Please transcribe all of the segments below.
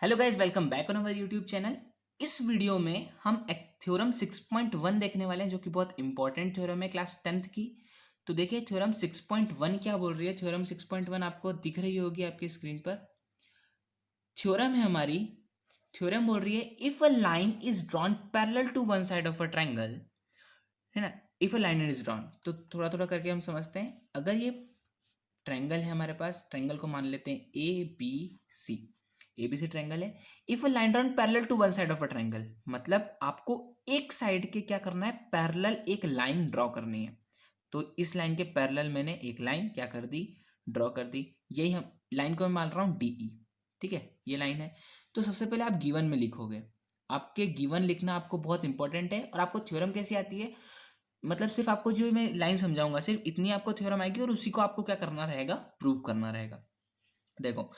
Hello guys, welcome back on our YouTube channel. इस video में हम एक थ्योरम 6.1 देखने वाले हैं जो कि बहुत इंपॉर्टेंट थ्योरम है क्लास 10th की। तो देखिए थ्योरम 6.1 क्या बोल रही है। थ्योरम 6.1 आपको दिख रही होगी आपकी स्क्रीन पर। थ्योरम है हमारी। थ्योरम बोल रही है if a line is drawn parallel to one side of a triangle, है ना। If a line is drawn, तो थोड़ा थोड़ा करके हम समझते हैं। अगर ये ट्रायंगल है हमारे पास, ट्रायंगल को मान लेते हैं A B C. ABC triangle है। If a line drawn parallel to one side of a triangle, मतलब आपको एक साइड के क्या करना है, पैरेलल एक लाइन ड्रॉ करनी है। तो इस लाइन के पैरेलल मैंने एक लाइन क्या कर दी, ड्रॉ कर दी। यही हम लाइन को मैं मान रहा हूँ डीई। ठीक है, ये लाइन है। तो सबसे पहले आप गिवन में लिखोगे। आपके गिवन लिखना आपको बहुत इंपॉर्टेंट है। और आपको थ्योरम कैसी आती है, मतलब सिर्फ आपको जो मैं लाइन समझाऊंगा सिर्फ इतनी आपको थ्योरम आएगी और उसी को आपको क्या करना रहेगा, प्रूव करना रहेगा। देखो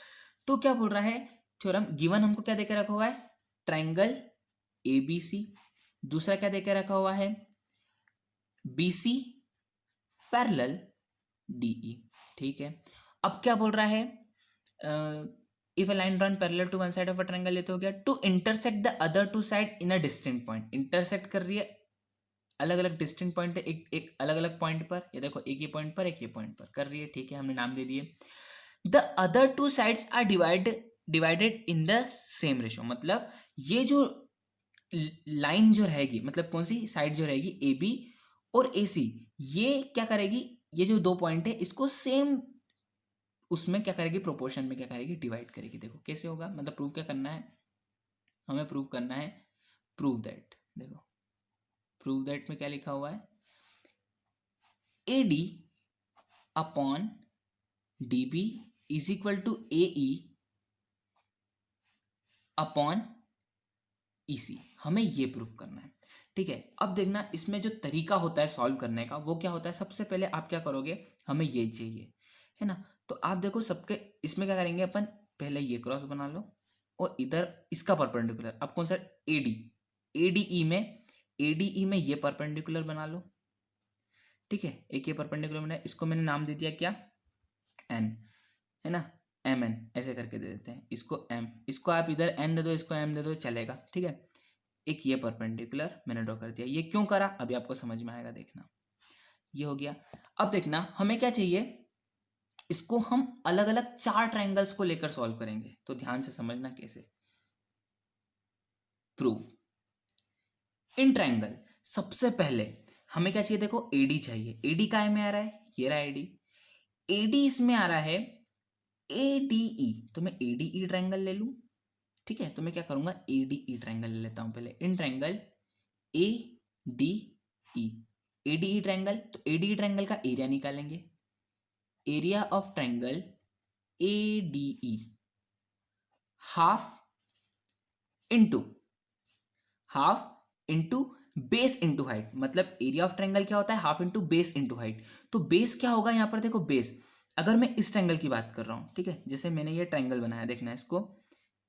तो क्या बोल रहा है थ्योरम, गिवन हमको क्या देके रखा हुआ है, ट्रायंगल एबीसी। दूसरा क्या देके रखा हुआ है, बीसी पैरेलल डीई। ठीक है, अब क्या बोल रहा है, if a line drawn parallel to one side of a triangle, ये तो हो गया। To intersect the other two side in a distant point. Intersect कर रही है अलग अलग डिस्टेंट पॉइंट है, एक एक अलग अलग पॉइंट पर। ये देखो एक ये पॉइंट पर, एक ये पॉइंट पर कर रही है। ठीक है, हमने नाम दे दिए। The other two sides are divided in the same ratio, मतलब ये जो लाइन जो रहेगी, मतलब कौन सी साइड जो रहेगी, ए बी और ए सी, ये क्या करेगी, ये जो दो पॉइंट है इसको सेम उसमें क्या करेगी, प्रोपोर्शन में क्या करेगी, डिवाइड करेगी। देखो कैसे होगा, मतलब प्रूव क्या करना है हमें, प्रूव करना है, प्रूव दैट। देखो प्रूव दैट में क्या लिखा हुआ है, A D upon D B is equal to A E upon EC. हमें ये प्रूफ करना है। ठीक है, अब देखना इसमें जो तरीका होता है सॉल्व करने का वो क्या होता है। सबसे पहले आप क्या करोगे, हमें ये चाहिए, है ना। तो आप देखो सबके इसमें क्या करेंगे अपन, पहले ये क्रॉस बना लो और इधर इसका परपेंडिकुलर। अब कौन सा, एडी, एडीई में, एडीई में ये परपेंडिकुलर बना लो। ठीक है, एक ये परपेंडिकुलर बना, इसको मैंने नाम दे दिया क्या, एन, है ना। एम एन ऐसे करके दे देते हैं इसको एम, इसको आप इधर एन दे दो, इसको एम दे दो, चलेगा। ठीक है, एक ये परपेंडिकुलर मैंने ड्रॉ कर दिया। ये क्यों करा अभी आपको समझ में आएगा, देखना। ये हो गया। अब देखना हमें क्या चाहिए, इसको हम अलग अलग चार ट्रायंगल्स को लेकर सॉल्व करेंगे। तो ध्यान से समझना कैसे प्रूव इन ट्रायंगल। सबसे पहले हमें क्या चाहिए, देखो एडी चाहिए। एडी काय में आ रहा है, ये रहा एडी। एडी इसमें आ रहा है एडीई, तो मैं एडीई ट्रायंगल ले लूं। ठीक है, तो मैं क्या करूंगा, एडीई ट्रायंगल ले लेता हूं पहले। In triangle A D E, ADE triangle. तो एडीई ट्रायंगल का एरिया निकालेंगे। Area of triangle ADE half into, half into base into height. मतलब एरिया ऑफ ट्रायंगल क्या होता है, half into base into height. तो बेस क्या होगा यहाँ पर, देखो बेस, अगर मैं इस ट्रायंगल की बात कर रहा हूँ, ठीक है, जैसे मैंने ये ट्रायंगल बनाया, देखना इसको,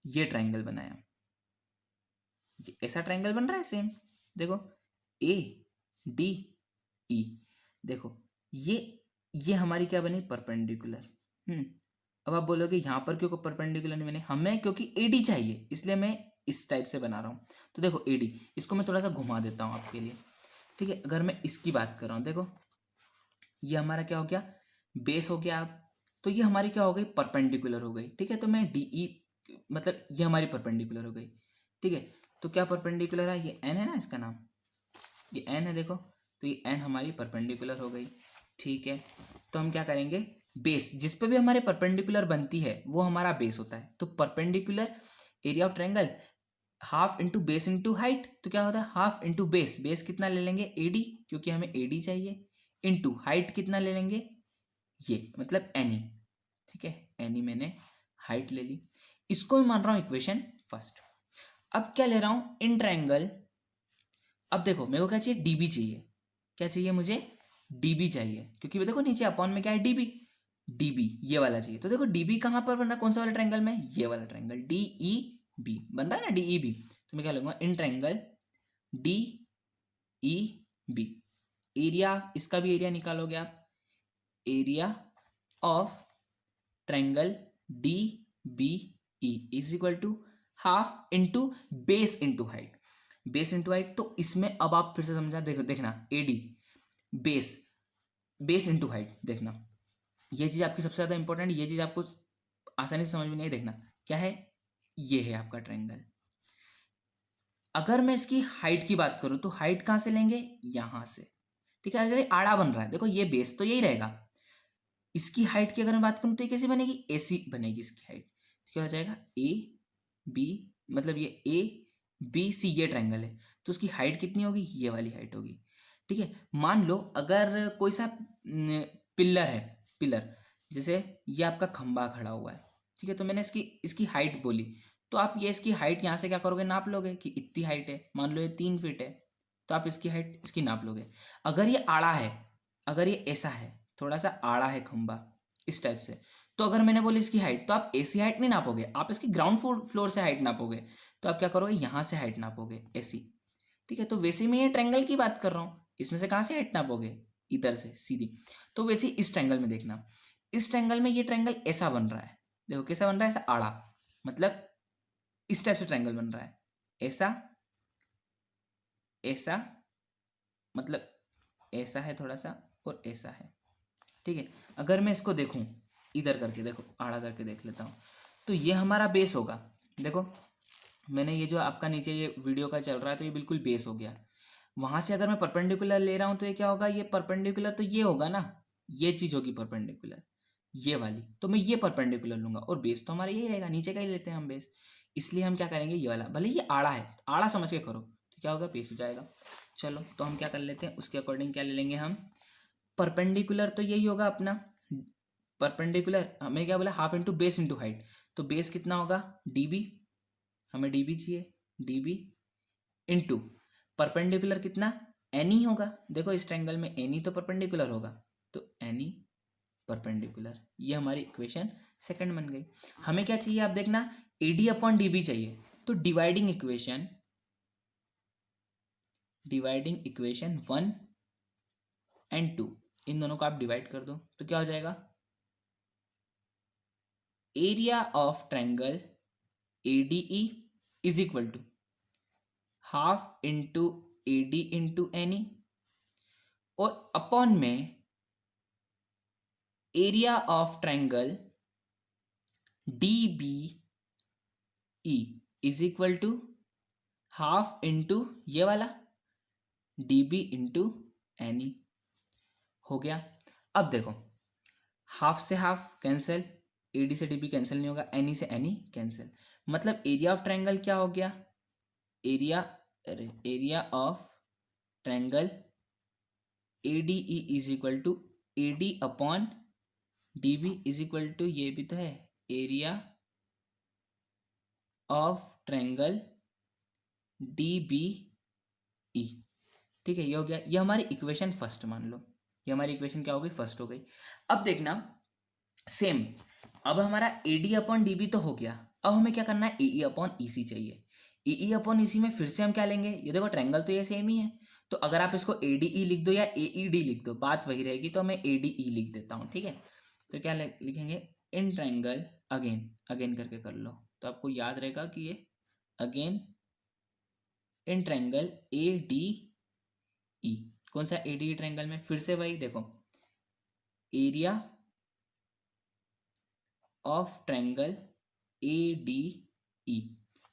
ये ट्रायंगल बनाया, ये ऐसा ट्रायंगल बन रहा है सेम। देखो ए डी ई, देखो ये हमारी क्या बनी, परपेंडिकुलर। अब आप बोलोगे यहाँ पर क्यों परपेंडिकुलर नहीं बने, हमें क्योंकि एडी चाहिए इसलिए मैं इस टाइप से बना रहा हूँ। तो देखो एडी, इसको मैं थोड़ा सा घुमा देता हूँ आपके लिए। ठीक है, अगर मैं इसकी बात कर रहा हूँ, देखो ये हमारा क्या हो गया, बेस हो गया। आप तो ये हमारी क्या हो गई, परपेंडिकुलर हो गई। ठीक है, तो मैं डी ई, मतलब ये हमारी परपेंडिकुलर हो गई। ठीक है, तो क्या परपेंडिकुलर है, ये एन है ना इसका नाम, ये एन है देखो। तो ये एन हमारी परपेंडिकुलर हो गई। ठीक है, तो हम क्या करेंगे, बेस जिस पे भी हमारे परपेंडिकुलर बनती है वो हमारा बेस होता है। तो perpendicular area of triangle half into base into height. तो क्या होता है, हाफ इंटू बेस, बेस कितना ले लेंगे एडी, क्योंकि हमें एडी चाहिए, इंटू हाइट कितना ले लेंगे, ये मतलब एनी। ठीक है, एनी मैंने हाइट ले ली। इसको मैं मान रहा हूं इक्वेशन फर्स्ट। अब क्या ले रहा हूं, इन ट्रायंगल। अब देखो मेरे को क्या चाहिए, डीबी चाहिए। क्या चाहिए मुझे, डीबी चाहिए, क्योंकि देखो नीचे अपॉन में क्या है, डीबी। डीबी ये वाला चाहिए। तो देखो डीबी कहां पर बन रहा है, कौन सा वाला ट्रायंगल में, ये वाला ट्रायंगल डी ई बी बन रहा है ना, डी ई बी। तो मैं क्या लूंगा, in triangle D E B. Area, इसका भी एरिया निकालोगे आप, area of triangle D B E is equal to half into base into height, base into height. तो इसमें अब आप फिर से समझा, देखो देखना AD base, base into height, देखना ये चीज़ आपकी सबसे ज़्यादा इंपॉर्टेंट, ये चीज़ आपको आसानी से समझ में नहीं, देखना क्या है, ये है आपका ट्रायंगल। अगर मैं इसकी हाइट की बात करूं तो हाइट कहाँ से लेंगे, यहां से, ठीक है। अगर ये आड़ा बन रहा है, देखो ये बेस तो यही रहेगा, इसकी हाइट की अगर मैं बात करूं तो ये कैसी बनेगी, एसी बनेगी इसकी हाइट। तो क्या हो जाएगा, ए बी, मतलब ये ए बी सी ये ट्रायंगल है, तो उसकी हाइट कितनी होगी, ये वाली हाइट होगी, ठीक है। मान लो अगर कोई सा पिलर है, पिलर जैसे ये आपका खंबा खड़ा हुआ है, ठीक है, तो मैंने इसकी इसकी हाइट बोली, तो आप ये इसकी हाइट यहाँ से क्या करोगे, नाप लोगे कि इतनी हाइट है, मान लो ये 3 फीट है, तो आप इसकी हाइट इसकी नाप लोगे। अगर ये आड़ा है, अगर ये ऐसा है, थोड़ा सा आड़ा है खंबा इस टाइप से, तो अगर मैंने बोली इसकी हाइट, तो आप ऐसी हाइट नहीं नापोगे, आप इसकी ग्राउंड फ्लोर से हाइट नापोगे। तो आप क्या करोगे, यहाँ से हाइट नापोगे ऐसी, ठीक है। तो वैसे मैं ये ट्रायंगल की बात कर रहा हूँ, इसमें से कहाँ से हाइट नापोगे, इधर से सीधी। तो वैसे इस ट्रायंगल में देखना, इस ट्रायंगल में ये ट्रायंगल ऐसा बन रहा है, देखो कैसा बन रहा है, ऐसा आड़ा, मतलब इस टाइप से ट्रायंगल बन रहा है, ऐसा ऐसा, मतलब ऐसा है थोड़ा सा, और ऐसा है, ठीक है। अगर मैं इसको देखूं इधर करके, देखो आड़ा करके देख लेता हूँ, तो ये हमारा बेस होगा। देखो मैंने ये जो आपका नीचे ये वीडियो का चल रहा है, तो ये बिल्कुल बेस हो गया। वहां से अगर मैं परपेंडिकुलर ले रहा हूँ तो ये क्या होगा, ये परपेंडिकुलर तो ये होगा ना, ये चीज होगी परपेंडिकुलर, ये वाली, तो मैं ये परपेंडिकुलर लूंगा, और बेस तो हमारा यही रहेगा, नीचे का ही लेते हैं हम बेस, इसलिए हम क्या करेंगे, ये वाला, भले ये आड़ा है, आड़ा समझ के करो, तो क्या होगा, बेस हो जाएगा। चलो तो हम क्या कर लेते हैं, उसके अकॉर्डिंग क्या ले लेंगे हम, परपेंडिकुलर तो यही होगा अपना, परपेंडिकुलर हमें क्या बोला, half into base into height, तो बेस कितना होगा, डीबी, हमें डीबी चाहिए, डीबी इंटू परपेंडिकुलर कितना, एनी होगा, देखो इस ट्रायंगल में एनी तो परपेंडिकुलर होगा, तो एनी परपेंडिकुलर, ये हमारी इक्वेशन सेकंड बन गई। हमें क्या चाहिए, आप देखना एडी अपॉन डीबी चाहिए, तो डिवाइडिंग इक्वेशन 1 एंड 2, इन दोनों को आप डिवाइड कर दो, तो क्या हो जाएगा, area of triangle ADE is equal to half into AD into any, और अपॉन में area of triangle DBE is equal to half into ये वाला DB इंटू एनी, हो गया। अब देखो हाफ से हाफ कैंसिल, AD से DB कैंसिल नहीं होगा, एनी से एनी कैंसिल, मतलब एरिया ऑफ ट्रायंगल क्या हो गया, एरिया, अरे area of triangle ADE is equal to AD upon DB is equal to, ये भी तो है, एरिया ऑफ ट्रायंगल DBE, ठीक है। ये हो गया, ये हमारी इक्वेशन फर्स्ट मान लो, ये हमारी इक्वेशन क्या हो गई, फर्स्ट हो गई। अब देखना सेम, अब हमारा AD अपॉन DB तो हो गया, अब हमें क्या करना है, AE अपॉन EC चाहिए। EE अपॉन EC में फिर से हम क्या लेंगे, ये देखो ट्रायंगल तो ये सेम ही है, तो अगर आप इसको ADE लिख दो या AED लिख दो, बात वही रहेगी, तो मैं ADE लिख देता हूँ, ठीक है। तो क्या लिखेंगे, इन ट्रायंगल, अगेन अगेन करके कर लो, तो आपको याद रहेगा कि ये अगेन इन ट्रायंगल ADE, कौन सा ADE ट्रायंगल में, फिर से वही देखो, एरिया ऑफ ट्रायंगल ADE।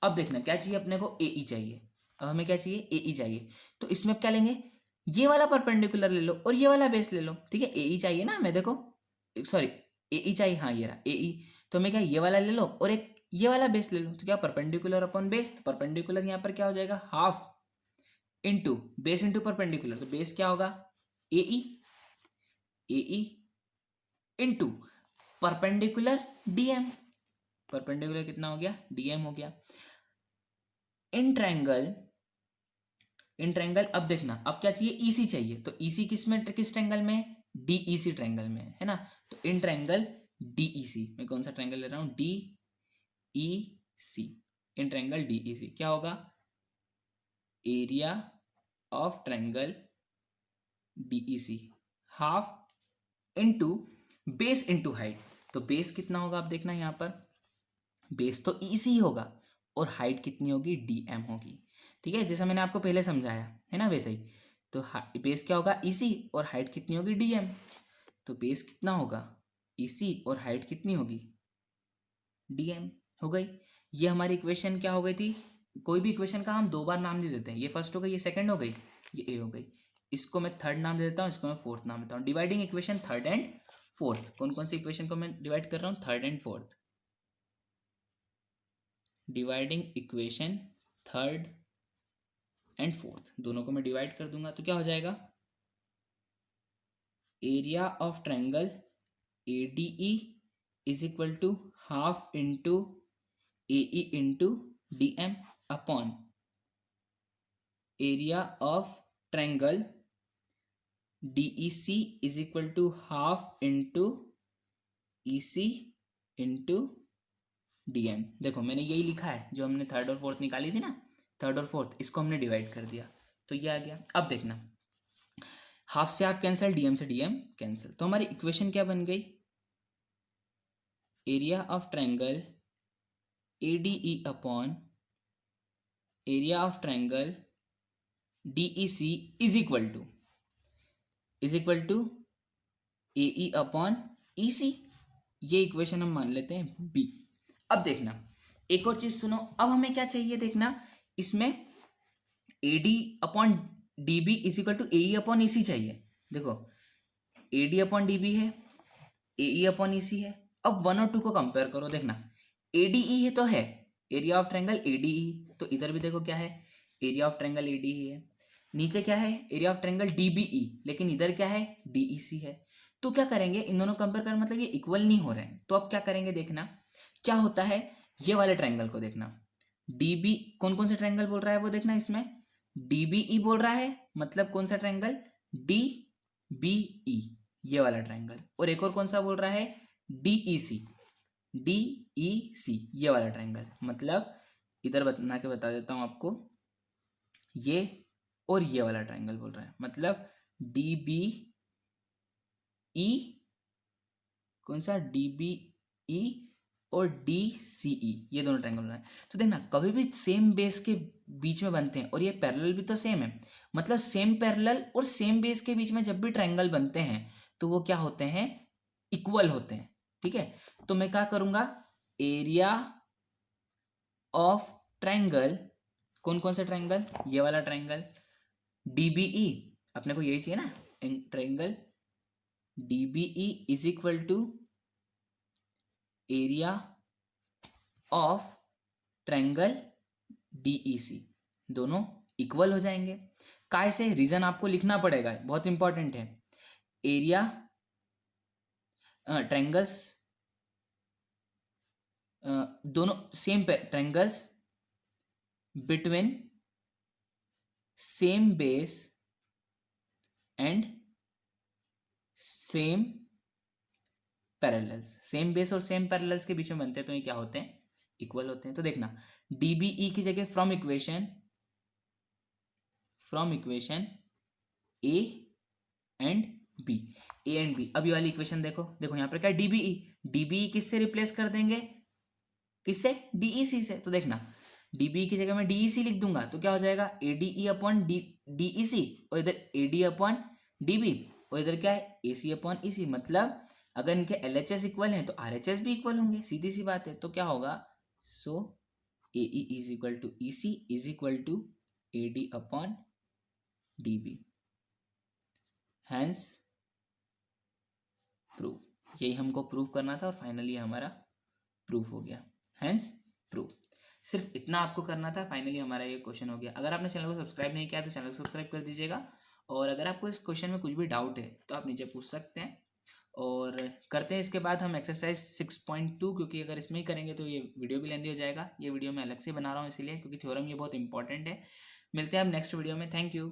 अब देखना क्या चाहिए अपने को, AE चाहिए, अब हमें क्या चाहिए, AE चाहिए, तो इसमें अब क्या लेंगे, ये वाला परपेंडिकुलर ले लो और ये वाला बेस ले लो, ठीक है। AE चाहिए ना हमें, देखो सॉरी AE चाहिए, हाँ ये रहा AE, तो हमें क्या, ये वाला ले लो और एक ये वाला बेस ले लो, तो क्या परपेंडिकुलर अपॉन बेस, तो परपेंडिकुलर यहाँ पर क्या हो जाएगा, half into base into perpendicular, तो बेस क्या होगा, AE into perpendicular DM, perpendicular कितना हो गया, DM हो गया। इन ट्रायंगल, इन ट्रायंगल, अब देखना अब क्या चाहिए, EC चाहिए, तो EC किस में, किस ट्रायंगल में, DEC ट्रायंगल में है ना, तो इन ट्रायंगल DEC, मैं कौन सा ट्रायंगल ले रहा हूँ, DEC, इन ट्रायंगल DEC क्या होगा, area of triangle DEC half into base into height, तो बेस कितना होगा, आप देखना यहाँ पर बेस तो EC होगा और हाइट कितनी होगी, DM होगी। ठीक है, जैसा मैंने आपको पहले समझाया है ना, वैसे ही। तो बेस क्या होगा, EC, और हाइट कितनी होगी, DM। तो बेस कितना होगा, EC, और हाइट कितनी होगी, DM। हो गई। ये हमारी इक्वेशन क्या हो गई थी। कोई भी इक्वेशन का हम दो बार नाम नहीं देते हैं। ये फर्स्ट हो गई, ये सेकंड हो गई, ये ए हो गई। इसको मैं थर्ड नाम दे देता हूँ, इसको मैं फोर्थ नाम देता हूँ। Dividing equation third and fourth. कौन कौन सी इक्वेशन को मैं डिवाइड कर रहा हूँ, third and fourth. Dividing equation third and fourth, दोनों को मैं डिवाइड कर दूंगा तो क्या हो जाएगा, area of triangle ADE is equal to half into AE into DM upon area of triangle DEC is equal to half into EC into DM। देखो मैंने यही लिखा है, जो हमने थर्ड और फोर्थ निकाली थी ना, थर्ड और फोर्थ, इसको हमने डिवाइड कर दिया तो ये आ गया। अब देखना, हाफ से हाफ कैंसिल, DM से DM कैंसिल, तो हमारी इक्वेशन क्या बन गई, area of triangle ADE upon area of triangle DEC is equal to AE upon EC। ये इक्वेशन हम मान लेते हैं B। अब देखना एक और चीज सुनो, अब हमें क्या चाहिए देखना, इसमें AD upon DB is equal to AE upon EC चाहिए। देखो AD अपॉन DB है, AE अपॉन EC है। अब 1 और 2 को कंपेयर करो, देखना ADE है तो है एरिया ऑफ ट्रायंगल ADE, तो इधर भी देखो क्या है, एरिया ऑफ ट्रायंगल ADE है। नीचे क्या है, एरिया ऑफ ट्रायंगल DBE, लेकिन इधर क्या है, DEC है। तो क्या करेंगे, इन दोनों कंपेयर कर, मतलब ये इक्वल नहीं हो रहे हैं, तो अब क्या करेंगे देखना क्या होता है। ये वाले ट्रायंगल को देखना, DB कौन कौन से ट्रायंगल बोल रहा है वो देखना, इसमें DBE बोल रहा है, मतलब कौन सा ट्रायंगल, DBE, ये वाला ट्रायंगल। और एक और कौन सा बोल रहा है, DEC, DEC, ये वाला ट्रायंगल। मतलब इधर बना के बता देता हूं आपको, ये और ये वाला ट्रायंगल बोल रहा है, मतलब DBE, कौन सा, DBE और DCE, ये दोनों ट्रायंगल बना है। तो देखना कभी भी सेम बेस के बीच में बनते हैं, और ये पैरेलल भी तो सेम है, मतलब सेम पैरेलल और सेम बेस के बीच में जब भी ट्रायंगल बनते हैं तो वो क्या होते हैं, इक्वल होते हैं। ठीक है, तो मैं क्या करूंगा, एरिया ऑफ ट्रायंगल, कौन कौन से ट्रायंगल, ये वाला ट्रायंगल DBE, अपने को यही चाहिए ना, triangle DBE is equal to area of triangle DEC, दोनों इक्वल हो जाएंगे। काय से, रीजन आपको लिखना पड़ेगा, बहुत इंपॉर्टेंट है। एरिया ट्रायंगल्स, दोनों same triangles between same base and same parallels, same base और सेम पैरेलल्स के बीच में बनते हैं तो ये क्या होते हैं, इक्वल होते हैं। तो देखना DBE की जगह from equation A and B, A and B। अब ये वाली इक्वेशन देखो, देखो यहाँ पर क्या DBE किससे रिप्लेस कर देंगे, किससे, DEC से। तो देखना DBE की जगह मैं DEC लिख दूंगा तो क्या हो जाएगा, ADE अपॉन DEC, और इधर AD अपॉन DB, और इधर क्या है, AC अपॉन EC। मतलब अगर इनके LHS इक्वल हैं तो RHS भी इक्वल होंगे, सीधी सी बात है। तो क्या होगा, so AE is equal to EC is equal to AD upon DB, hence proof. यही हमको प्रूव करना था और फाइनली हमारा प्रूफ हो गया, हैंस प्रूफ। सिर्फ इतना आपको करना था, फाइनली हमारा ये क्वेश्चन हो गया। अगर आपने चैनल को सब्सक्राइब नहीं किया तो चैनल को सब्सक्राइब कर दीजिएगा, और अगर आपको इस क्वेश्चन में कुछ भी डाउट है तो आप नीचे पूछ सकते हैं। और करते हैं इसके बाद हम एक्सरसाइज 6.2, क्योंकि अगर इसमें ही करेंगे तो ये वीडियो भी लेंदी हो जाएगा। ये वीडियो मैं अलग से बना रहा हूँ इसीलिए, क्योंकि थ्योरम ये बहुत इंपॉर्टेंट है। मिलते हैं अब नेक्स्ट वीडियो में, थैंक यू।